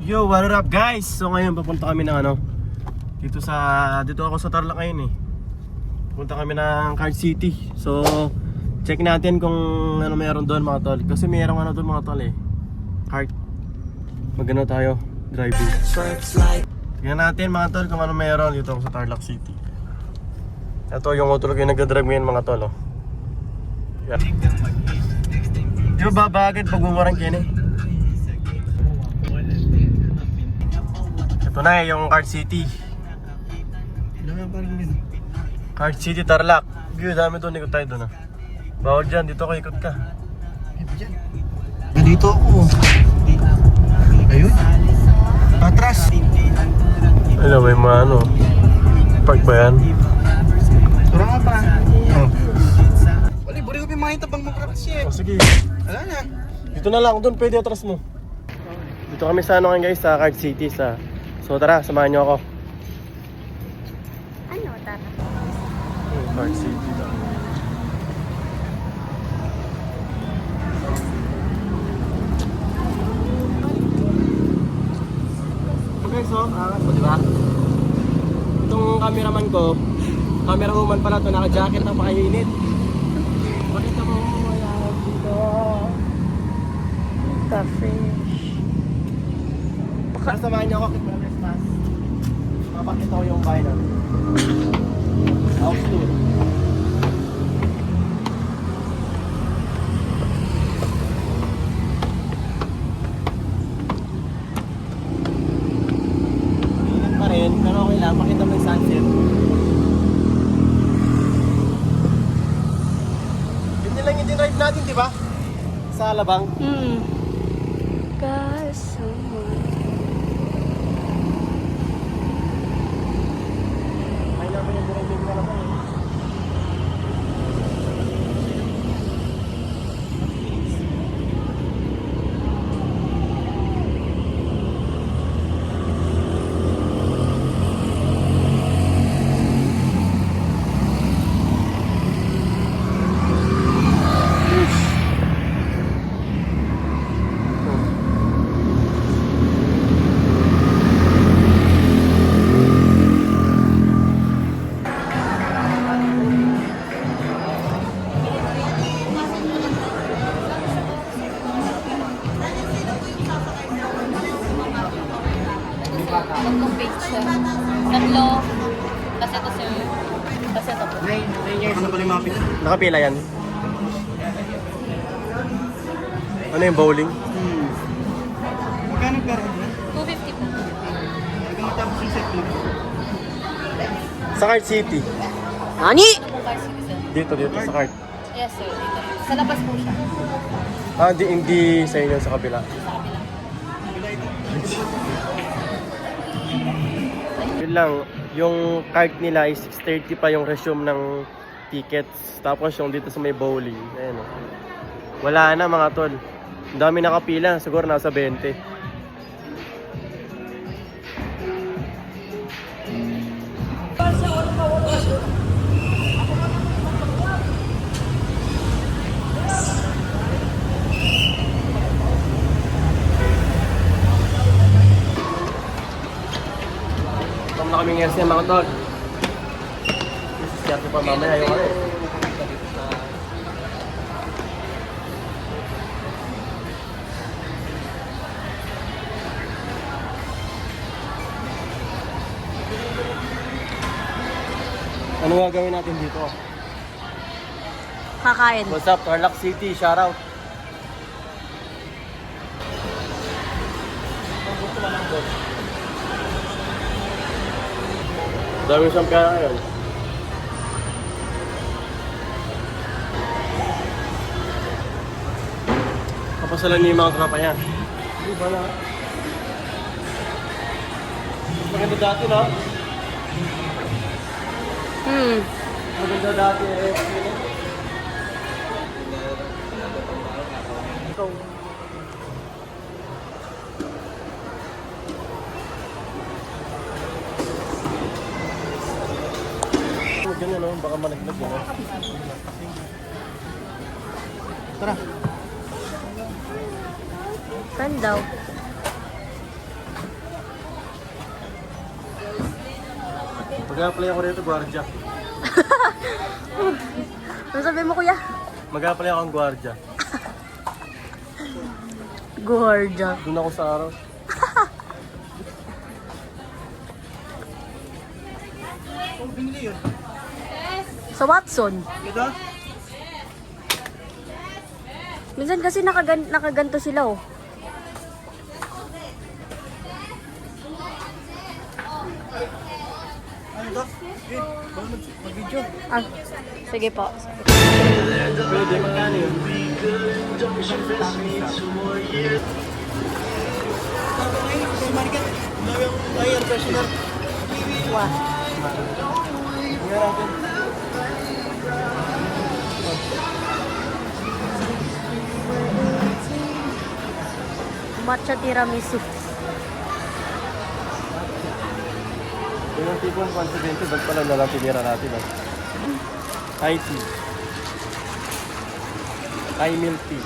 Yo, what up guys? So ngayon papunta kami ng dito ako sa Tarlac ngayon eh. Punta kami ng Card City. So check natin kung ano meron doon mga tol. Kasi mayroong doon mga tol eh. Card. Magano tayo, driving. Tingnan natin mga tol kung ano meron dito ako sa Tarlac City. Ito yung motor ko yung nagdadrive ngayon mga tol oh. Yeah. Di ba babagad pag bumarang kini? Ito na yung Card City. Card City, Tarlac. View, dami doon, ikot tayo doon ah. Bawal dyan, dito ako ikot ka. Dito ako. Ayun. Patras. Ano, may mga park ba yan? Tara nga pa. Oh. Wali, buri ko pimakita bang makrap siya. Oh, sige. Wala na. Dito na lang, doon pwede atras mo. Dito kami sa ngayon guys, sa Card City sa. So tara, samahan niyo ako. Ano, tara? Card City daw. Okay, so, diba? Itong cameraman ko, camera woman pala to, naka-jacket na makainit. Pakita mo, wala dito. The fish. Tara, samahan niyo ako, kit mo na Christmas. Mapakita ko yung bahay namin. House tour. Ingat pa rin, pero okay lang, makita mo yung sunset. Yun lang yung dinrive natin, di ba? Sa Alabang. Guys, Ay naman yung dinrive na Alabang eh. mag-compete siya. Tatlo. Kasi ito sir. Kasi ito po. 9 years na pala yung mapit. Nakapila yan? Ano yung bowling? Magkano pera? 250 po. Magkano tapos yung set mo? Sa Card City. Nani? Ito po car city sir. Dito sa Card. Yes sir, dito. Sa labas po siya. Ah, hindi sa inyo sa kabila. Sa kabila. Yun lang, yung card nila is 630 pa yung resume ng tickets. Tapos yung dito sa may bowling, ayan o. Wala na mga tol. Ang dami nakapila, siguro nasa 20. Tama na kaming years mga tol. Siya pa mamaya yung Ano gagawin natin dito? Kakain. What's up, Tarlac City, shoutout. Dami siyang pera ngayon. Kapasalan niyo yung mga tropa niya. Hindi ba na? Maganda dati na. Maganda dati eh. Ito. Ganyan no, baka malaglag yun. Tara. Saan daw? Mag-apply ako rito, gwardiya. Ano sabi mo, kuya? Mag-apply ako ang gwardiya. Gorgia. Doon ako sa araw. Kung binili yun. Sa Watson. Ito? Minsan kasi nakaganto sila oh. Ano ito? Yun. Baka mag-video. Ah, sige po. Pwede, magkano yun? Air freshener. Wah. Tingnan natin. Matcha tiramisu. Yung ang tipong 170, ba't pala nalang tinira natin ah. High tea. High milk tea.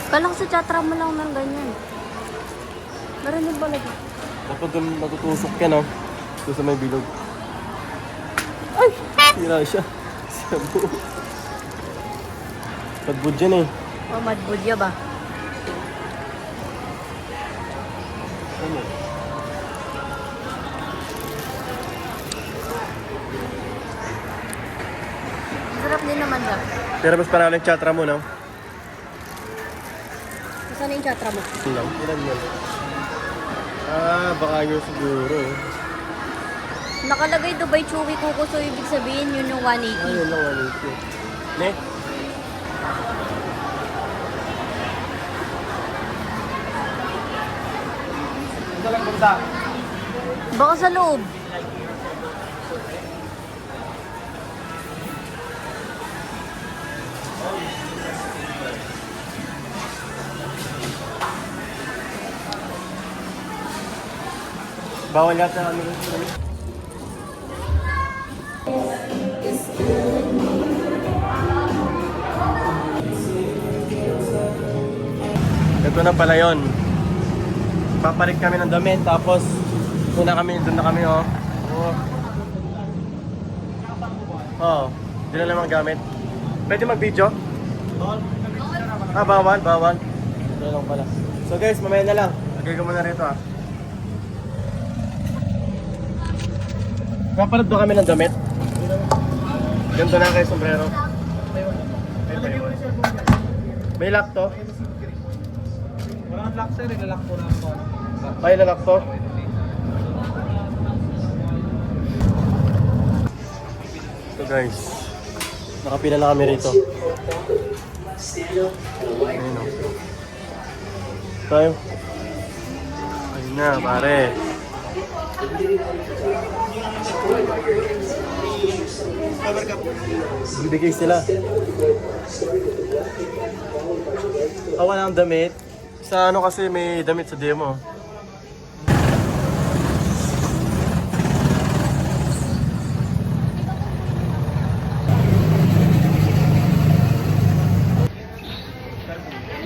Kalang sa chatra mo lang ng ganyan. Meron din ba lagi? Dapat doon natutusok ka, no? Doon sa may bilog. Ay! Sira siya. Sabu. Padbud yan eh. Oh, madbudya ba? Ano? Sarap din naman siya. Pero mas panalo yung chatra mo, no? Saan yung chatra mo? Ilan? Ilan yan? Ah, baka yun siguro. Nakalagay Dubai Chewy Kuko, so ibig sabihin yun yung 180. Ayun lang, 180. Ne? Ito lang punta. Baka sa loob. Bawal yata ano rin. Ito na pala yun. Papalit kami ng damit, tapos doon na kami oh. Oo, doon na lang ang gamit. Pwede mag-video? Ah, bawal. Doon lang pala. So guys, mamaya na lang. Lagay ko muna rito ah. Papalit ba kami ng damit? Ganito na kayo sombrero. May lock to? Walang lock sir, ilalak ko lang ito. Ay, lalak to? So guys, nakapila na kami rito. Ayun o. Tayo. Ayun na, pare. Cover cup. Bibigay sila. Wala ng damit. Sa ano kasi may damit sa demo.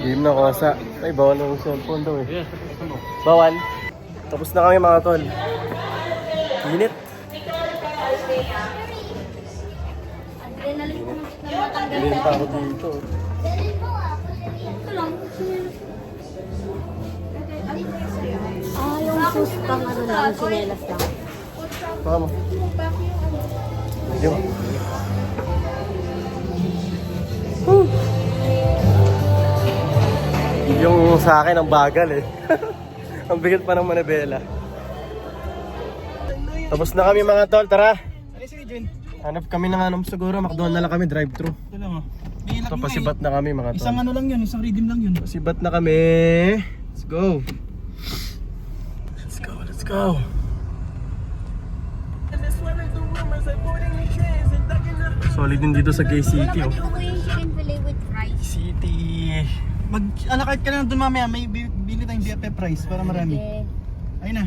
Game na kasa. Ay, bawal na yung cellphone daw eh. Bawal. Tapos na kami mga tol. Init. Init pa ako dito. Ah, yung shoes pang ano lang, sinelas lang. Baka mo. Hindi mo. Yung sa akin ang bagal eh. Ang bigat pa ng manibela. Tapos na kami mga tol, tara. Ay, sige Jun. Hanap kami ng anong siguro, McDonald's na lang kami, drive-thru. Ito lang oh. May So laki nga pasibat na kami mga eh. Isang tol. ano lang yun, isang redeem lang yun. Pasibat na kami. Let's go. Let's go. Solid din dito sa Gay City oh. Ano yung chicken fillet with fries? City. Mag-alakart ka na doon mamaya, may bili tayong BFF price para marami. Okay. Ayun na.